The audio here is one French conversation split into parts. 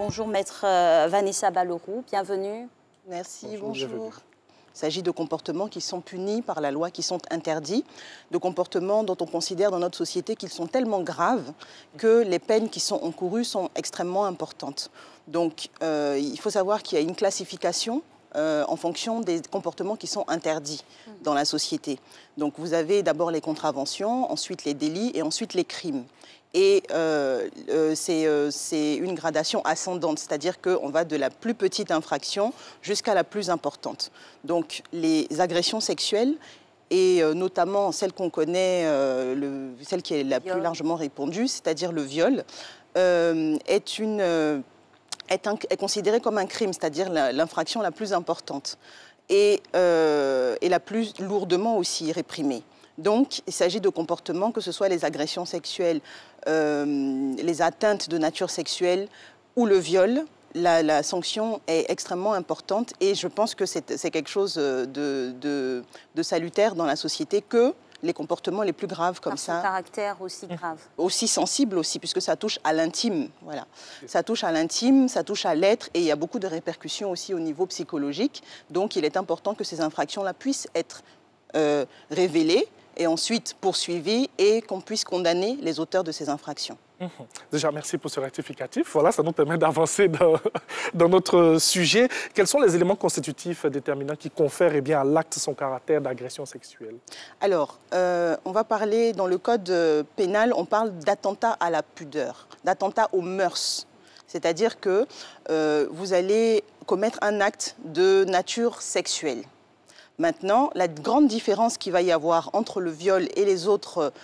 Bonjour Maître Vanessa Balleroux, bienvenue. Merci, bonjour. Il s'agit de comportements qui sont punis par la loi, qui sont interdits, de comportements dont on considère dans notre société qu'ils sont tellement graves que les peines qui sont encourues sont extrêmement importantes. Donc il faut savoir qu'il y a une classification en fonction des comportements qui sont interdits dans la société. Donc vous avez d'abord les contraventions, ensuite les délits et ensuite les crimes. Et c'est une gradation ascendante, c'est-à-dire qu'on va de la plus petite infraction jusqu'à la plus importante. Donc les agressions sexuelles, et notamment celle qu'on connaît, celle qui est la plus largement répandue, c'est-à-dire le viol, est considérée comme un crime, c'est-à-dire l'infraction la plus importante et la plus lourdement aussi réprimée. Donc, il s'agit de comportements, que ce soit les agressions sexuelles, les atteintes de nature sexuelle ou le viol. La sanction est extrêmement importante et je pense que c'est quelque chose de salutaire dans la société que les comportements les plus graves comme ça. Par son caractère aussi grave. Aussi sensible aussi, puisque ça touche à l'intime. Voilà. Ça touche à l'intime, ça touche à l'être et il y a beaucoup de répercussions aussi au niveau psychologique. Donc, il est important que ces infractions-là puissent être révélées et ensuite poursuivies et qu'on puisse condamner les auteurs de ces infractions. Déjà, merci pour ce rectificatif. Voilà, ça nous permet d'avancer dans notre sujet. Quels sont les éléments constitutifs déterminants qui confèrent à l'acte son caractère d'agression sexuelle? Alors, on va parler, dans le code pénal, on parle d'attentat à la pudeur, d'attentat aux mœurs. C'est-à-dire que vous allez commettre un acte de nature sexuelle. Maintenant, la grande différence qu'il va y avoir entre le viol et les autres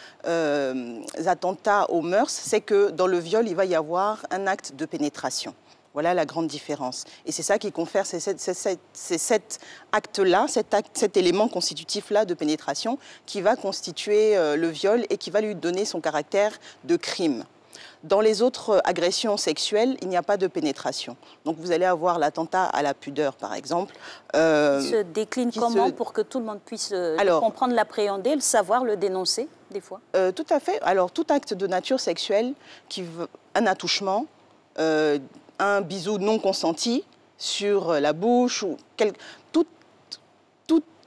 attentats aux mœurs, c'est que dans le viol, il va y avoir un acte de pénétration. Voilà la grande différence. Et c'est ça qui confère, c'est cet acte-là, cet élément constitutif-là de pénétration qui va constituer le viol et qui va lui donner son caractère de crime. Dans les autres agressions sexuelles, il n'y a pas de pénétration. Donc vous allez avoir l'attentat à la pudeur, par exemple. Qui se décline comment pour que tout le monde puisse le comprendre, l'appréhender, le savoir, le dénoncer, des fois? Tout à fait. Alors, tout acte de nature sexuelle, un attouchement, un bisou non consenti sur la bouche, ou tout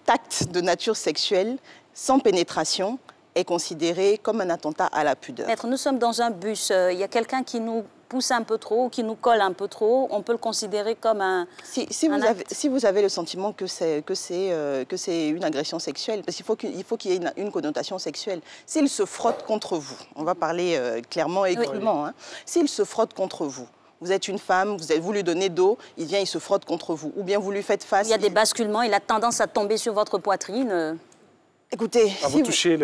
acte de nature sexuelle sans pénétration, est considéré comme un attentat à la pudeur. Maître, nous sommes dans un bus, il y a quelqu'un qui nous pousse un peu trop, qui nous colle un peu trop, on peut le considérer comme un Si vous avez le sentiment que c'est une agression sexuelle, parce qu'il faut qu'il y ait une connotation sexuelle. S'il se frotte contre vous, on va parler clairement et crûment, hein, s'il se frotte contre vous, vous êtes une femme, vous lui donnez dos, il vient, il se frotte contre vous, ou bien vous lui faites face. Il y a des basculements, il a tendance à tomber sur votre poitrine. Écoutez,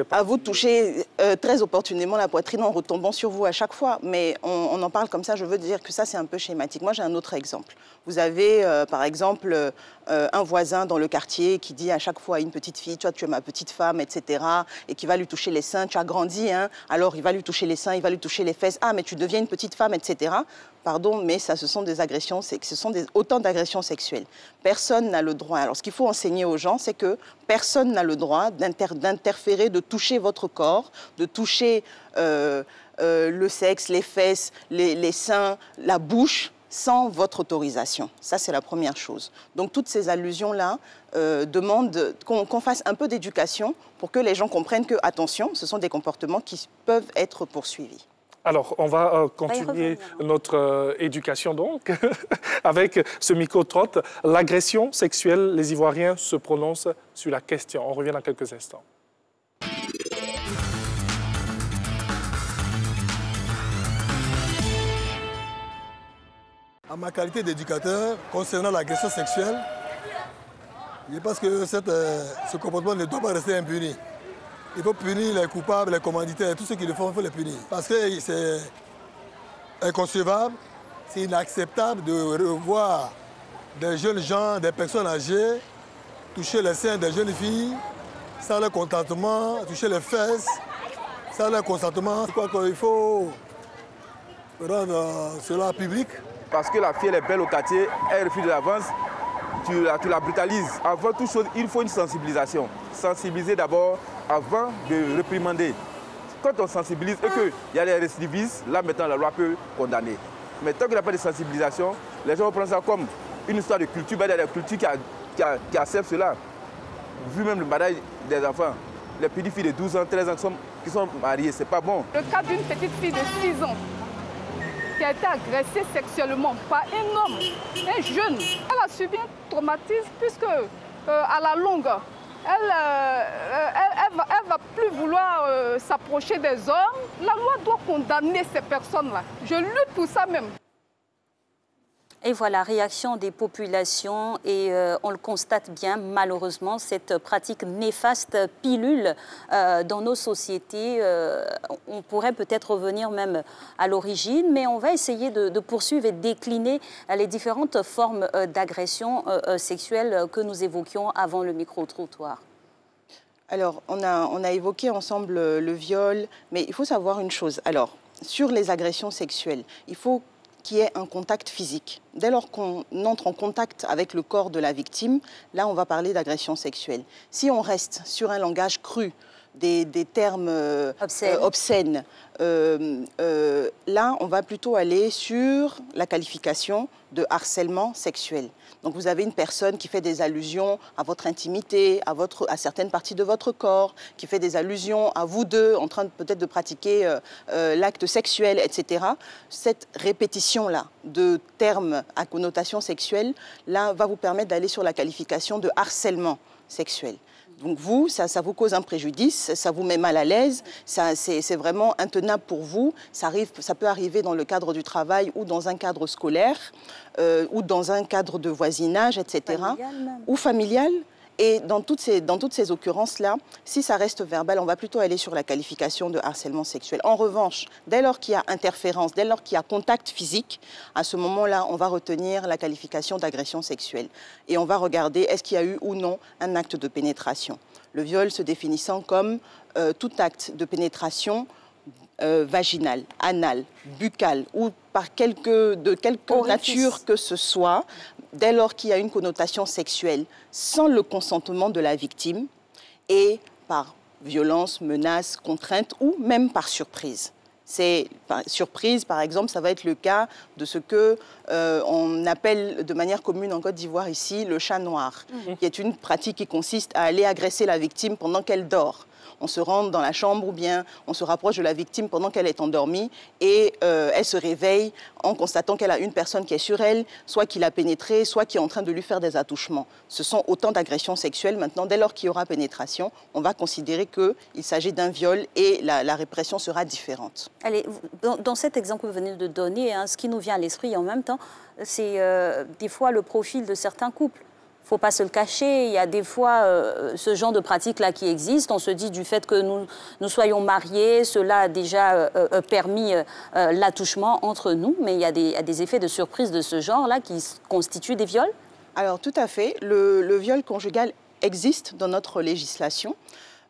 à vous toucher très opportunément la poitrine en retombant sur vous à chaque fois. Mais on en parle comme ça, je veux dire que ça, c'est un peu schématique. Moi, j'ai un autre exemple. Vous avez, par exemple, un voisin dans le quartier qui dit à chaque fois à une petite fille, toi, tu es ma petite femme, etc. Et qui va lui toucher les seins. Tu as grandi, hein. Alors, il va lui toucher les seins, il va lui toucher les fesses. Ah, mais tu deviens une petite femme, etc. Pardon, mais ça, ce sont des agressions, autant d'agressions sexuelles. Personne n'a le droit. Alors, ce qu'il faut enseigner aux gens, c'est que personne n'a le droit d'interférer, de toucher votre corps, de toucher le sexe, les fesses, les seins, la bouche, sans votre autorisation. Ça, c'est la première chose. Donc, toutes ces allusions-là demandent qu'on fasse un peu d'éducation pour que les gens comprennent que, attention, ce sont des comportements qui peuvent être poursuivis. Alors, on va continuer notre éducation, donc, avec ce micro-trotte. L'agression sexuelle, les Ivoiriens se prononcent sur la question. On revient dans quelques instants. En ma qualité d'éducateur, concernant l'agression sexuelle, je pense que ce comportement ne doit pas rester impuni. Il faut punir les coupables, les commanditaires, tous ceux qui le font, il faut les punir. Parce que c'est inconcevable, c'est inacceptable de revoir des jeunes gens, des personnes âgées, toucher les seins des jeunes filles sans leur consentement, toucher les fesses sans leur consentement. Je crois qu'il faut rendre cela public. Parce que la fille elle est belle au quartier, elle refuse de l'avance, tu la brutalises. Avant toute chose, il faut une sensibilisation. Sensibiliser d'abord avant de réprimander. Quand on sensibilise et qu'il y a des récidivistes, là maintenant la loi peut condamner. Mais tant qu'il n'y a pas de sensibilisation, les gens vont prendre ça comme une histoire de culture. Il y a des cultures qui acceptent cela. Vu même le mariage des enfants, les petites filles de 12 ans, 13 ans qui sont mariées, c'est pas bon. Le cas d'une petite fille de 6 ans qui a été agressée sexuellement par un homme, un jeune. Elle a subi un traumatisme puisque à la longue, elle va plus vouloir s'approcher des hommes. La loi doit condamner ces personnes-là. Je lutte pour ça même. Et voilà, réaction des populations et on le constate bien, malheureusement, cette pratique néfaste pilule dans nos sociétés. On pourrait peut-être revenir même à l'origine, mais on va essayer de poursuivre et de décliner les différentes formes d'agression sexuelle que nous évoquions avant le micro-trottoir. Alors, on a évoqué ensemble le viol, mais il faut savoir une chose. Alors, sur les agressions sexuelles, il faut qu'il y ait un contact physique. Dès lors qu'on entre en contact avec le corps de la victime, là, on va parler d'agression sexuelle. Si on reste sur un langage cru, des termes obscènes, là, on va plutôt aller sur la qualification de harcèlement sexuel. Donc, vous avez une personne qui fait des allusions à votre intimité, à certaines parties de votre corps, qui fait des allusions à vous deux, en train peut-être de pratiquer l'acte sexuel, etc. Cette répétition-là de termes à connotation sexuelle, là, va vous permettre d'aller sur la qualification de harcèlement sexuel. Donc vous, ça vous cause un préjudice, ça vous met mal à l'aise, c'est vraiment intenable pour vous. Ça peut arriver dans le cadre du travail ou dans un cadre scolaire ou dans un cadre de voisinage, etc. Ou familial. Et dans toutes ces occurrences-là, si ça reste verbal, on va plutôt aller sur la qualification de harcèlement sexuel. En revanche, dès lors qu'il y a interférence, dès lors qu'il y a contact physique, à ce moment-là, on va retenir la qualification d'agression sexuelle. Et on va regarder est-ce qu'il y a eu ou non un acte de pénétration. Le viol se définissant comme tout acte de pénétration vaginal, anal, buccal ou de quelque nature que ce soit, dès lors qu'il y a une connotation sexuelle sans le consentement de la victime et par violence, menace, contrainte ou même par surprise. Surprise, par exemple, ça va être le cas de ce qu'on appelle de manière commune en Côte d'Ivoire ici le chat noir, qui est une pratique qui consiste à aller agresser la victime pendant qu'elle dort. On se rentre dans la chambre ou bien on se rapproche de la victime pendant qu'elle est endormie et elle se réveille en constatant qu'elle a une personne qui est sur elle, soit qui l'a pénétrée, soit qui est en train de lui faire des attouchements. Ce sont autant d'agressions sexuelles. Maintenant, dès lors qu'il y aura pénétration, on va considérer qu'il s'agit d'un viol et la répression sera différente. Allez, dans cet exemple que vous venez de donner, ce qui nous vient à l'esprit en même temps, c'est des fois le profil de certains couples. Il ne faut pas se le cacher, il y a des fois ce genre de pratique-là qui existe. On se dit du fait que nous soyons mariés, cela a déjà permis l'attouchement entre nous, mais il y a des effets de surprise de ce genre-là qui constituent des viols? Alors tout à fait, le viol conjugal existe dans notre législation.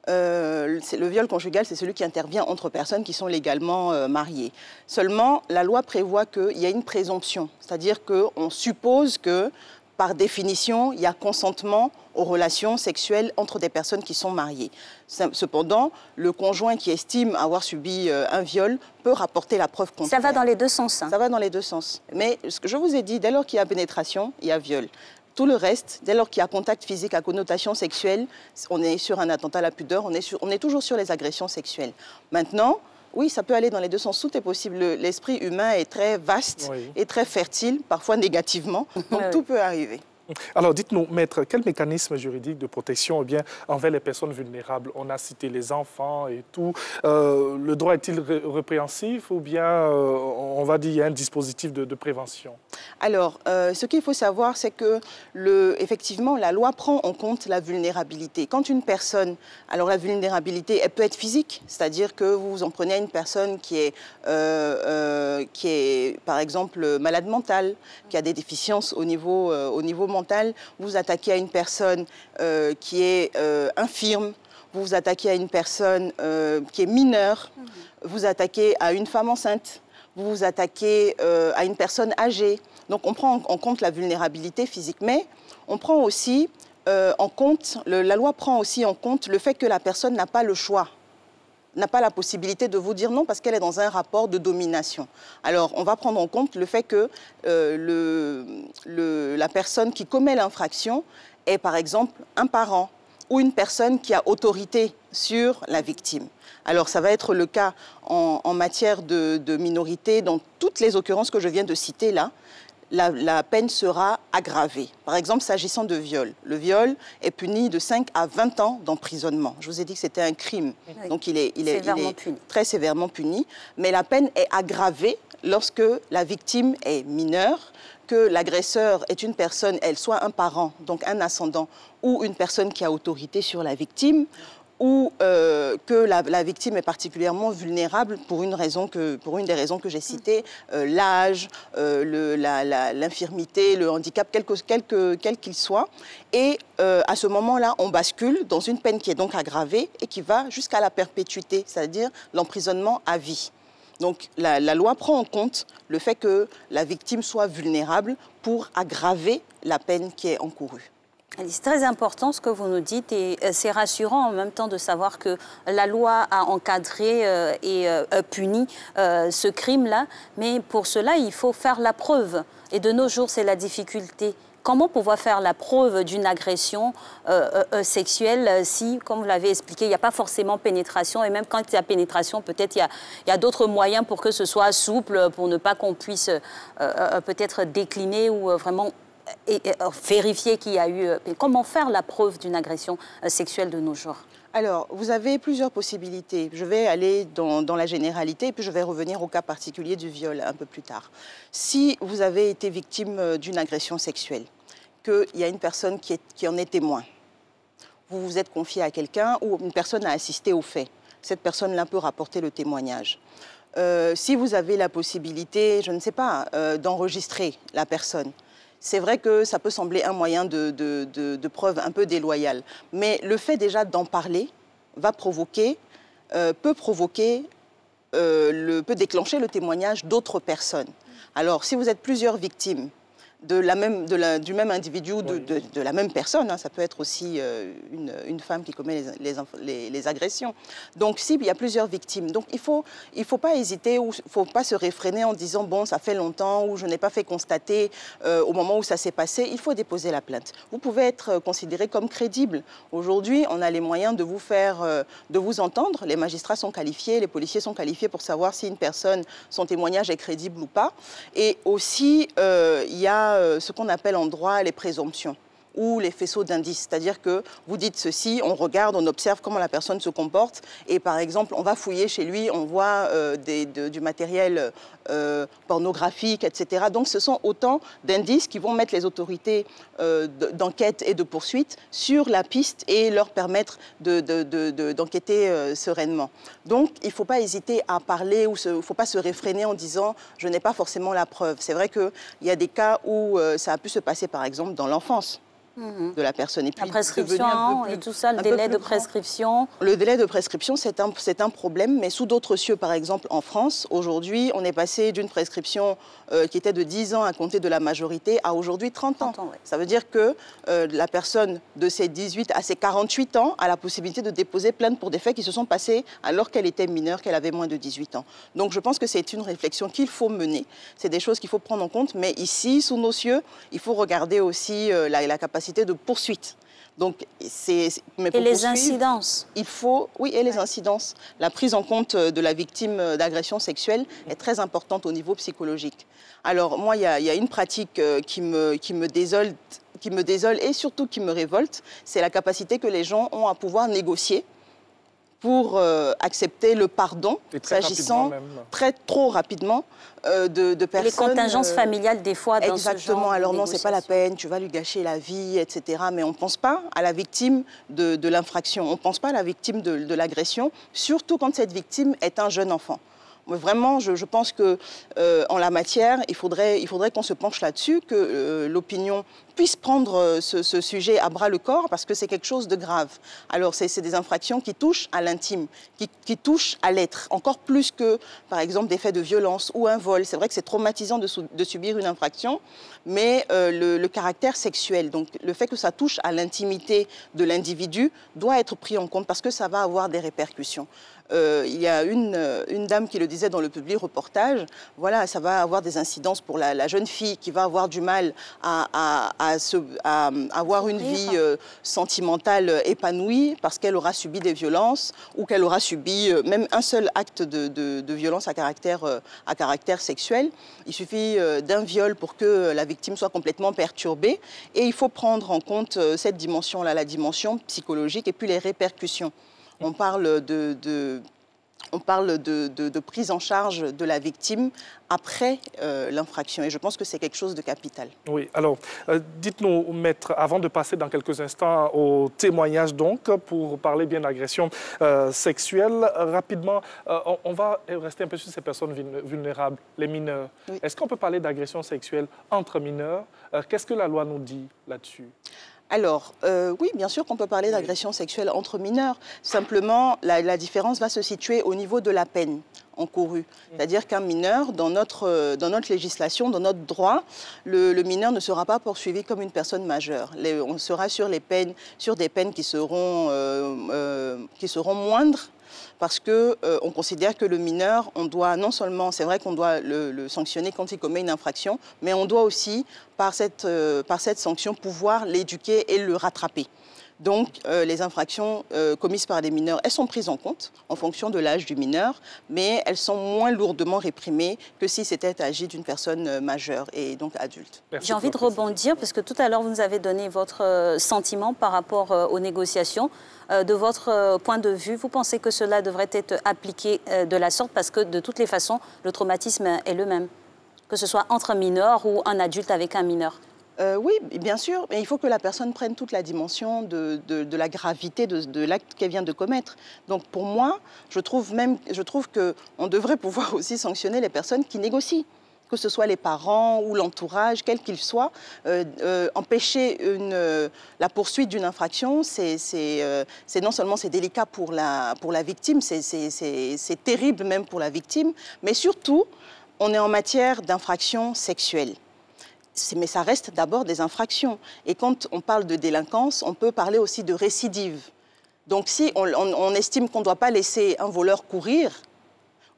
Le viol conjugal, c'est celui qui intervient entre personnes qui sont légalement mariées. Seulement, la loi prévoit qu'il y a une présomption, c'est-à-dire qu'on suppose que par définition, il y a consentement aux relations sexuelles entre des personnes qui sont mariées. Cependant, le conjoint qui estime avoir subi un viol peut rapporter la preuve contraire. Ça va dans les deux sens. Ça va dans les deux sens. Mais ce que je vous ai dit, dès lors qu'il y a pénétration, il y a viol. Tout le reste, dès lors qu'il y a contact physique à connotation sexuelle, on est sur un attentat à la pudeur, on est toujours sur les agressions sexuelles. Maintenant, oui, ça peut aller dans les deux sens, tout est possible. L'esprit humain est très vaste et très fertile, parfois négativement, donc tout peut arriver. Alors, dites-nous, maître, quel mécanisme juridique de protection envers les personnes vulnérables? On a cité les enfants et tout. Le droit est-il répréhensif ou bien, on va dire, il y a un dispositif de prévention? Alors, ce qu'il faut savoir, c'est que, effectivement, la loi prend en compte la vulnérabilité. Quand une personne, alors la vulnérabilité, elle peut être physique, c'est-à-dire que vous en prenez à une personne qui est, par exemple, malade mentale, qui a des déficiences au niveau mental, vous attaquez à une personne qui est infirme, vous vous attaquez à une personne qui est mineure, vous attaquez à une femme enceinte, vous vous attaquez à une personne âgée. Donc on prend en compte la vulnérabilité physique, mais on prend aussi en compte, la loi prend aussi en compte le fait que la personne n'a pas le choix. n'a pas la possibilité de vous dire non parce qu'elle est dans un rapport de domination. Alors, on va prendre en compte le fait que la personne qui commet l'infraction est, par exemple, un parent ou une personne qui a autorité sur la victime. Alors, ça va être le cas en matière de minorité. Dans toutes les occurrences que je viens de citer là, la peine sera aggravée. Par exemple, s'agissant de viol. Le viol est puni de 5 à 20 ans d'emprisonnement. Je vous ai dit que c'était un crime. Oui. Donc, il est très sévèrement puni. Mais la peine est aggravée lorsque la victime est mineure, que l'agresseur est une personne, elle soit un parent, donc un ascendant, ou une personne qui a autorité sur la victime, ou que la victime est particulièrement vulnérable pour une des raisons que j'ai citées, l'âge, l'infirmité, le handicap, quel qu'il soit. Et à ce moment-là, on bascule dans une peine qui est donc aggravée et qui va jusqu'à la perpétuité, c'est-à-dire l'emprisonnement à vie. Donc la loi prend en compte le fait que la victime soit vulnérable pour aggraver la peine qui est encourue. C'est très important ce que vous nous dites et c'est rassurant en même temps de savoir que la loi a encadré et puni ce crime-là. Mais pour cela, il faut faire la preuve. Et de nos jours, c'est la difficulté. Comment pouvoir faire la preuve d'une agression sexuelle si, comme vous l'avez expliqué, il n'y a pas forcément pénétration et même quand il y a pénétration, peut-être il y a d'autres moyens pour que ce soit souple, pour ne pas qu'on puisse peut-être décliner ou vraiment vérifier qu'il y a eu... Comment faire la preuve d'une agression sexuelle de nos jours ? Alors, vous avez plusieurs possibilités. Je vais aller dans la généralité et puis je vais revenir au cas particulier du viol un peu plus tard. Si vous avez été victime d'une agression sexuelle, qu'il y a une personne qui en est témoin, vous vous êtes confié à quelqu'un ou une personne a assisté au fait, cette personne-là peut rapporter le témoignage. Si vous avez la possibilité, je ne sais pas, d'enregistrer la personne, c'est vrai que ça peut sembler un moyen de preuve un peu déloyal. Mais le fait déjà d'en parler peut déclencher le témoignage d'autres personnes. Alors, si vous êtes plusieurs victimes du même individu ou de la même personne, hein, ça peut être aussi une femme qui commet les agressions. Donc, s'il y a plusieurs victimes, donc il faut pas hésiter ou il ne faut pas se réfréner en disant « bon, ça fait longtemps » ou « je n'ai pas fait constater au moment où ça s'est passé », il faut déposer la plainte. Vous pouvez être considéré comme crédible. Aujourd'hui, on a les moyens de vous entendre. Les magistrats sont qualifiés, les policiers sont qualifiés pour savoir si une personne, son témoignage est crédible ou pas. Et aussi, il y a ce qu'on appelle en droit les présomptions ou les faisceaux d'indices. C'est-à-dire que vous dites ceci, on regarde, on observe comment la personne se comporte et par exemple, on va fouiller chez lui, on voit du matériel pornographique, etc. Donc ce sont autant d'indices qui vont mettre les autorités d'enquête et de poursuite sur la piste et leur permettre d'enquêter sereinement. Donc il ne faut pas hésiter à parler ou il ne faut pas se réfréner en disant « je n'ai pas forcément la preuve ». C'est vrai qu'il y a des cas où ça a pu se passer par exemple dans l'enfance. De la personne. Et puis, la prescription et tout ça, le délai de prescription. Le délai de prescription, c'est un problème, mais sous d'autres cieux, par exemple en France, aujourd'hui, on est passé d'une prescription qui était de 10 ans à compter de la majorité à aujourd'hui 30 ans. Ouais. Ça veut dire que la personne de ses 18 à ses 48 ans a la possibilité de déposer plainte pour des faits qui se sont passés alors qu'elle était mineure, qu'elle avait moins de 18 ans. Donc je pense que c'est une réflexion qu'il faut mener. C'est des choses qu'il faut prendre en compte, mais ici, sous nos cieux, il faut regarder aussi la capacité de poursuite. Donc, et les incidences. Il faut, oui, et les incidences. La prise en compte de la victime d'agression sexuelle est très importante au niveau psychologique. Alors, moi, il y a une pratique qui me désole et surtout qui me révolte, c'est la capacité que les gens ont à pouvoir négocier pour accepter le pardon, s'agissant trop rapidement de personnes... Les contingences familiales, des fois, dans exactement, ce genre alors non, c'est pas la peine, tu vas lui gâcher la vie, etc. Mais on ne pense pas à la victime de l'infraction, on ne pense pas à la victime de l'agression, surtout quand cette victime est un jeune enfant. Vraiment, je pense qu'en la matière, il faudrait qu'on se penche là-dessus, que l'opinion puisse prendre ce sujet à bras-le-corps parce que c'est quelque chose de grave. Alors, c'est des infractions qui touchent à l'intime, qui touchent à l'être, encore plus que, par exemple, des faits de violence ou un vol. C'est vrai que c'est traumatisant de subir une infraction, mais le caractère sexuel, donc le fait que ça touche à l'intimité de l'individu, doit être pris en compte parce que ça va avoir des répercussions. il y a une dame qui le disait dans le public reportage, voilà, ça va avoir des incidences pour la jeune fille qui va avoir du mal à avoir une vie sentimentale épanouie parce qu'elle aura subi des violences ou qu'elle aura subi même un seul acte de violence à caractère sexuel. Il suffit d'un viol pour que la victime soit complètement perturbée et il faut prendre en compte cette dimension-là, la dimension psychologique et puis les répercussions. On parle de prise en charge de la victime après l'infraction. Et je pense que c'est quelque chose de capital. Oui, alors, dites-nous, maître, avant de passer dans quelques instants au témoignage, donc, pour parler bien d'agression sexuelle, rapidement, on va rester un peu sur ces personnes vulnérables, les mineurs. Oui. Est-ce qu'on peut parler d'agression sexuelle entre mineurs? Qu'est-ce que la loi nous dit là-dessus? Alors, oui, bien sûr qu'on peut parler d'agression sexuelle entre mineurs. Simplement, la différence va se situer au niveau de la peine encourue. C'est-à-dire qu'un mineur, dans notre législation, dans notre droit, le mineur ne sera pas poursuivi comme une personne majeure. On sera sur des peines qui seront moindres, parce qu'on considère que le mineur, on doit non seulement, c'est vrai qu'on doit le sanctionner quand il commet une infraction, mais on doit aussi, par cette sanction, pouvoir l'éduquer et le rattraper. Donc, les infractions commises par des mineurs, elles sont prises en compte en fonction de l'âge du mineur, mais elles sont moins lourdement réprimées que si c'était agi d'une personne majeure et donc adulte. J'ai envie de rebondir, parce que tout à l'heure, vous nous avez donné votre sentiment par rapport aux négociations. De votre point de vue, vous pensez que cela devrait être appliqué de la sorte, parce que de toutes les façons, le traumatisme est le même, que ce soit entre un mineur ou un adulte avec un mineur? Oui, bien sûr, mais il faut que la personne prenne toute la dimension de la gravité de l'acte qu'elle vient de commettre. Donc pour moi, je trouve qu'on devrait pouvoir aussi sanctionner les personnes qui négocient, que ce soit les parents ou l'entourage, quel qu'il soit. Empêcher la poursuite d'une infraction, c'est non seulement c'est délicat pour la victime, c'est terrible même pour la victime, mais surtout, on est en matière d'infraction sexuelle. Mais ça reste d'abord des infractions. Et quand on parle de délinquance, on peut parler aussi de récidive. Donc si on estime qu'on ne doit pas laisser un voleur courir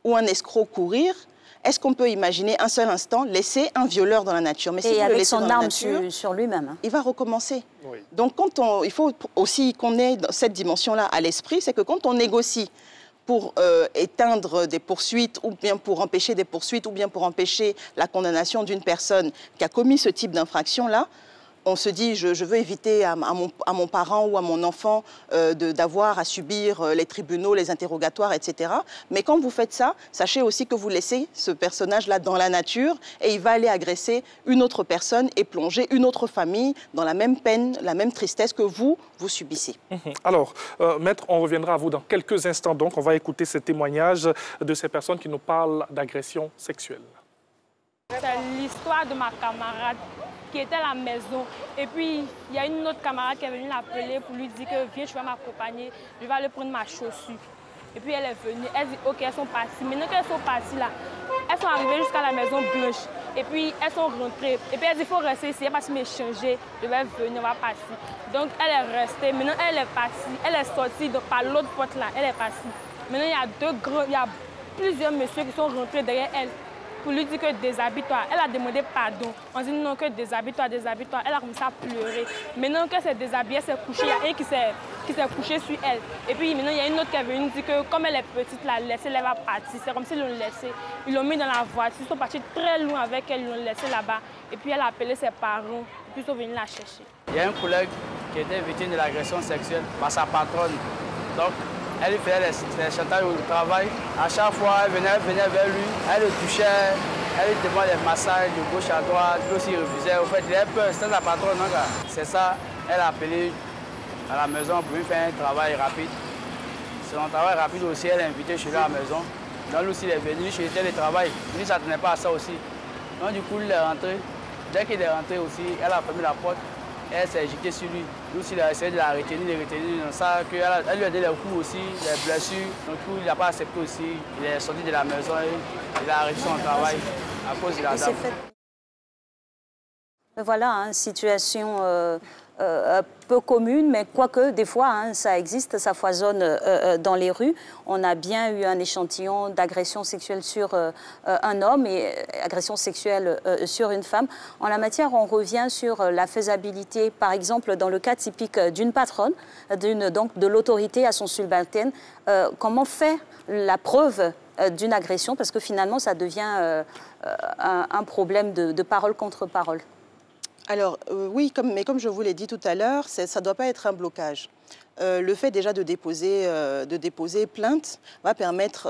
ou un escroc courir, est-ce qu'on peut imaginer un seul instant laisser un violeur dans la nature? Mais et avec son arme sur lui-même. Il va recommencer. Oui. Donc il faut aussi qu'on ait cette dimension-là à l'esprit, c'est que quand on négocie pour éteindre des poursuites ou bien pour empêcher des poursuites ou bien pour empêcher la condamnation d'une personne qui a commis ce type d'infraction-là, on se dit je veux éviter à mon parent ou à mon enfant d'avoir à subir les tribunaux, les interrogatoires, etc. Mais quand vous faites ça, sachez aussi que vous laissez ce personnage-là dans la nature et il va aller agresser une autre personne et plonger une autre famille dans la même peine, la même tristesse que vous subissez. Alors, maître, on reviendra à vous dans quelques instants. Donc, on va écouter ces témoignages de ces personnes qui nous parlent d'agression sexuelle. C'est l'histoire de ma camarade qui était à la maison. Et puis, il y a une autre camarade qui est venue l'appeler pour lui dire que viens, tu vas m'accompagner, je vais aller prendre ma chaussure. Et puis, elle est venue, elle dit ok, elles sont parties. Maintenant qu'elles sont parties là, elles sont arrivées jusqu'à la maison blanche. Et puis, elles sont rentrées. Et puis, elle dit il faut rester ici, elle va se m'échanger, je vais venir, on va passer. Donc, elle est restée. Maintenant, elle est partie, elle est sortie par l'autre porte là, elle est partie. Maintenant, il y a plusieurs messieurs qui sont rentrés derrière elle pour lui dire que déshabille-toi. Elle a demandé pardon. On dit non, que déshabille-toi, déshabille-toi. Elle a commencé à pleurer. Maintenant qu'elle s'est déshabillée, elle s'est couchée. Il y a un qui s'est couché sur elle. Et puis maintenant, il y a une autre qui est venue dire que comme elle est petite, la laissée, elle va partir. C'est comme s'ils l'ont laissée. Ils l'ont mis dans la voiture. Ils sont partis très loin avec elle. Ils l'ont laissée là-bas. Et puis elle a appelé ses parents. Et puis ils sont venus la chercher. Il y a un collègue qui était victime de l'agression sexuelle par sa patronne. Donc, elle faisait les chantages au travail. À chaque fois, elle venait vers lui, elle le touchait, elle lui demandait des massages de gauche à droite, lui aussi refusait. En fait, il avait peur, c'était la patronne. C'est ça, elle a appelé à la maison pour lui faire un travail rapide. C'est un travail rapide aussi, elle est invitée chez lui à la maison. Donc, lui aussi, il est venu chez elle le travail. Lui, ne s'attendait pas à ça aussi. Donc, du coup, il est rentré. Dès qu'il est rentré aussi, elle a fermé la porte. Elle s'est agitée sur lui. Lui aussi, il a essayé de la retenir, dans ça. Elle lui a donné les coups aussi, les blessures. Donc, il n'a pas accepté aussi. Il est sorti de la maison et il a arrêté son travail à cause de la dame. Voilà, une situation peu commune, mais quoique des fois, hein, ça existe, ça foisonne dans les rues. On a bien eu un échantillon d'agression sexuelle sur un homme et agression sexuelle sur une femme. En la matière, on revient sur la faisabilité, par exemple, dans le cas typique d'une patronne, donc de l'autorité à son subalterne. Comment faire la preuve d'une agression, parce que finalement, ça devient un problème de parole contre parole. Alors, oui, mais comme je vous l'ai dit tout à l'heure, ça ne doit pas être un blocage. Le fait déjà de déposer plainte va permettre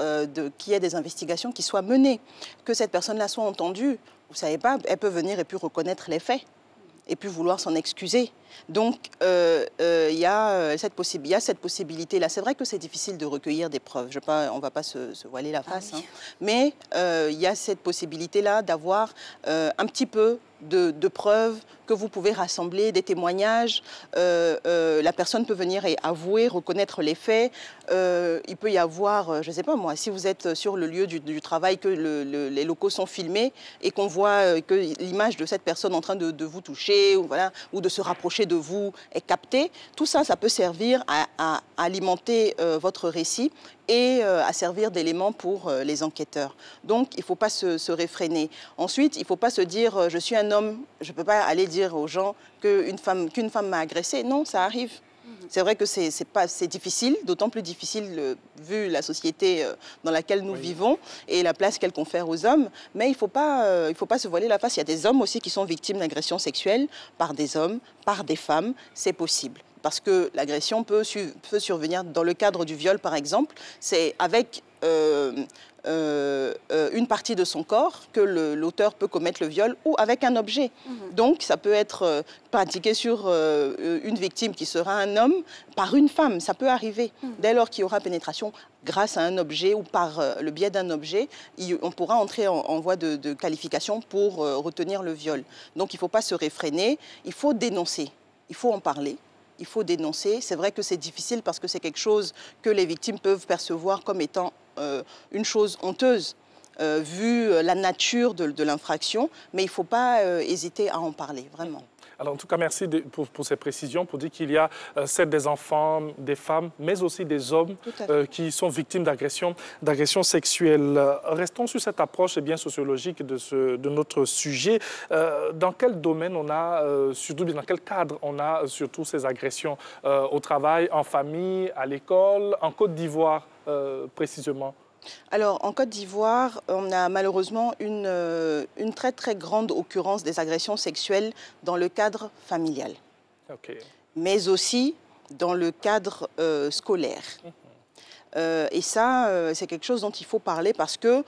qu'il y ait des investigations qui soient menées, que cette personne-là soit entendue. Vous ne savez pas, elle peut venir et puis reconnaître les faits et puis vouloir s'en excuser. Donc, il y a cette possibilité-là. C'est vrai que c'est difficile de recueillir des preuves. On ne va pas se voiler la face. Oui. Hein. Mais il y a cette possibilité-là d'avoir un petit peu de preuves que vous pouvez rassembler, des témoignages. La personne peut venir et avouer, reconnaître les faits. Il peut y avoir, je ne sais pas moi, si vous êtes sur le lieu du travail, que les locaux sont filmés et qu'on voit que l'image de cette personne en train de vous toucher ou de se rapprocher de vous est captée, tout ça, ça peut servir à alimenter votre récit et à servir d'élément pour les enquêteurs. Donc, il ne faut pas se réfréner. Ensuite, il ne faut pas se dire « je suis un homme, je ne peux pas aller dire aux gens qu'une femme m'a agressé ». Non, ça arrive. C'est vrai que c'est difficile, d'autant plus difficile vu la société dans laquelle nous vivons et la place qu'elle confère aux hommes. Mais il ne faut pas se voiler la face. Il y a des hommes aussi qui sont victimes d'agressions sexuelles par des hommes, par des femmes. C'est possible. Parce que l'agression peut survenir dans le cadre du viol, par exemple. C'est avec une partie de son corps que l'auteur peut commettre le viol ou avec un objet. Donc, ça peut être pratiqué sur une victime qui sera un homme par une femme. Ça peut arriver. Dès lors qu'il y aura pénétration grâce à un objet ou par le biais d'un objet, on pourra entrer en voie de qualification pour retenir le viol. Donc, il ne faut pas se réfréner. Il faut dénoncer. Il faut en parler. Il faut dénoncer. C'est vrai que c'est difficile parce que c'est quelque chose que les victimes peuvent percevoir comme étant une chose honteuse, vu la nature de l'infraction, mais il ne faut pas hésiter à en parler, vraiment. Alors, en tout cas, merci pour ces précisions, pour dire qu'il y a certes des enfants, des femmes, mais aussi des hommes qui sont victimes d'agressions sexuelles. Restons sur cette approche bien sociologique de notre sujet. Dans quel domaine on a, surtout dans quel cadre on a surtout ces agressions au travail, en famille, à l'école, en Côte d'Ivoire précisément? Alors, en Côte d'Ivoire, on a malheureusement une très très grande occurrence des agressions sexuelles dans le cadre familial, mais aussi dans le cadre scolaire. Et ça, c'est quelque chose dont il faut parler parce que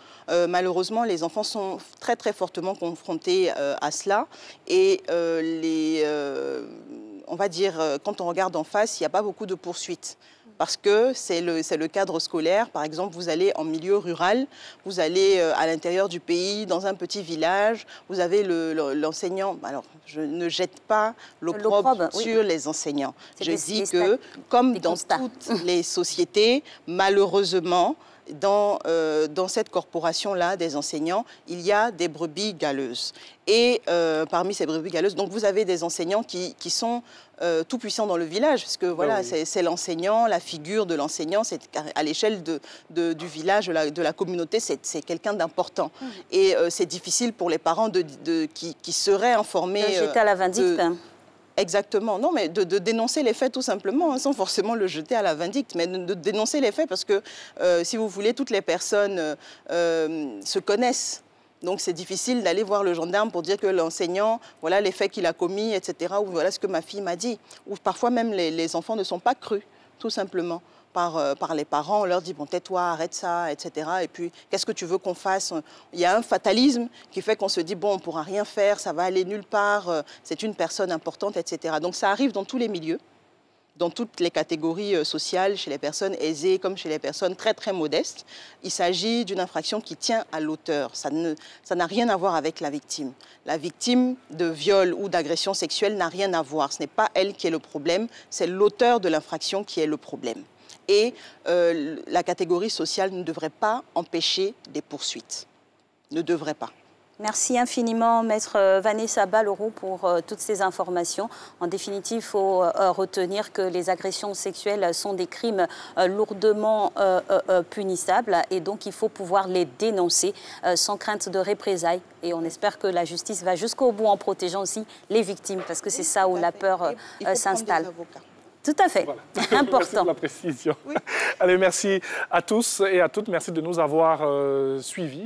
malheureusement, les enfants sont très très fortement confrontés à cela. Et on va dire, quand on regarde en face, il n'y a pas beaucoup de poursuites. Parce que c'est le cadre scolaire. Par exemple, vous allez en milieu rural, vous allez à l'intérieur du pays, dans un petit village, vous avez l'enseignant. Alors, je ne jette pas l'opprobre sur les enseignants. Je dis que, comme dans toutes les sociétés, malheureusement, dans cette corporation-là des enseignants, il y a des brebis galeuses. Et parmi ces brebis galeuses, donc vous avez des enseignants qui sont tout puissants dans le village, parce que voilà, c'est l'enseignant, la figure de l'enseignant, c'est à l'échelle du village, de la communauté, c'est quelqu'un d'important. Et c'est difficile pour les parents qui seraient informés. J'étais à la vindicte. Exactement. Non, mais de dénoncer les faits tout simplement, hein, sans forcément le jeter à la vindicte, mais de dénoncer les faits parce que, si vous voulez, toutes les personnes se connaissent. Donc, c'est difficile d'aller voir le gendarme pour dire que l'enseignant, voilà les faits qu'il a commis, etc. Ou voilà ce que ma fille m'a dit. Ou parfois même, les enfants ne sont pas crus, tout simplement. Par les parents, on leur dit, bon, tais-toi, arrête ça, etc. Et puis, qu'est-ce que tu veux qu'on fasse? Il y a un fatalisme qui fait qu'on se dit, bon, on ne pourra rien faire, ça va aller nulle part, c'est une personne importante, etc. Donc, ça arrive dans tous les milieux, dans toutes les catégories sociales, chez les personnes aisées comme chez les personnes très, très modestes. Il s'agit d'une infraction qui tient à l'auteur. Ça n'a rien à voir avec la victime. La victime de viol ou d'agression sexuelle n'a rien à voir. Ce n'est pas elle qui est le problème, c'est l'auteur de l'infraction qui est le problème. Et la catégorie sociale ne devrait pas empêcher des poursuites. Ne devrait pas. Merci infiniment, Maître Vanessa Balleroux, pour toutes ces informations. En définitive, il faut retenir que les agressions sexuelles sont des crimes lourdement punissables et donc il faut pouvoir les dénoncer sans crainte de représailles. Et on espère que la justice va jusqu'au bout en protégeant aussi les victimes, parce que c'est ça où la peur s'installe. Tout à fait, voilà. Important. Merci pour la précision. Oui. Allez, merci à tous et à toutes. Merci de nous avoir suivis.